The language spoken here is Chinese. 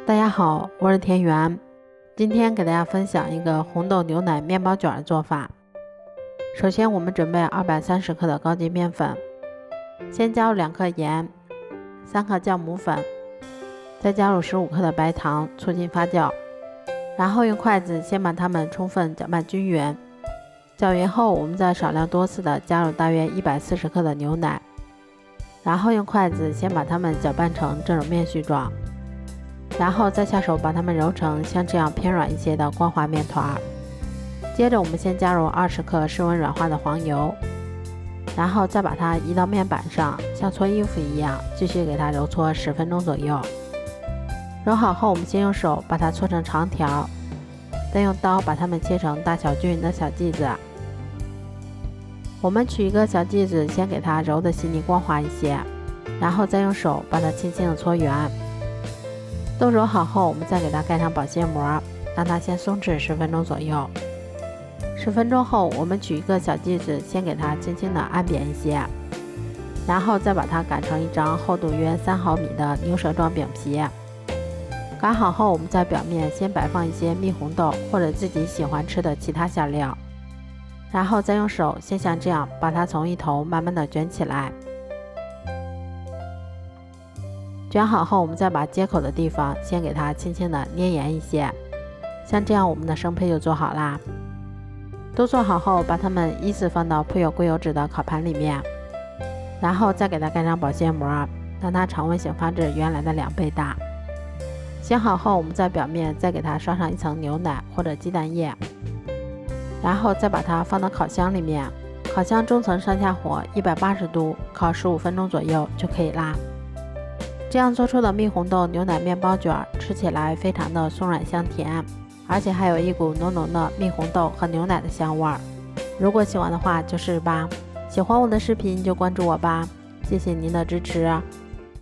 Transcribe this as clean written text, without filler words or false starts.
大家好，我是田园。今天给大家分享一个红豆牛奶面包卷的做法。首先我们准备230克的高筋面粉，先加入2克盐、3克酵母粉，再加入15克的白糖，促进发酵。然后用筷子先把它们充分搅拌均匀。搅匀后，我们再少量多次的加入大约140克的牛奶，然后用筷子先把它们搅拌成这种面絮状，然后再下手把它们揉成像这样偏软一些的光滑面团。接着我们先加入20克室温软化的黄油，然后再把它移到面板上，像搓衣服一样继续给它揉搓10分钟左右。揉好后，我们先用手把它搓成长条，再用刀把它们切成大小均匀的小剂子。我们取一个小剂子，先给它揉得细腻光滑一些，然后再用手把它轻轻的搓圆。都揉好后，我们再给它盖上保鲜膜，让它先松弛10分钟左右。10分钟后，我们取一个小剂子，先给它轻轻的按扁一些，然后再把它擀成一张厚度约3毫米的牛舌状饼皮。擀好后，我们在表面先摆放一些蜜红豆或者自己喜欢吃的其他馅料，然后再用手先像这样把它从一头慢慢的卷起来。卷好后，我们再把接口的地方先给它轻轻的捏严一些，像这样我们的生胚就做好啦。都做好后，把它们依次放到铺有硅油纸的烤盘里面，然后再给它盖上保鲜膜，让它常温醒发至原来的2倍大。醒好后，我们在表面再给它刷上一层牛奶或者鸡蛋液，然后再把它放到烤箱里面。烤箱中层上下火180度，烤15分钟左右就可以啦。这样做出的蜜红豆牛奶面包卷吃起来非常的松软香甜，而且还有一股浓浓的蜜红豆和牛奶的香味儿。如果喜欢的话就试试吧。喜欢我的视频就关注我吧，谢谢您的支持。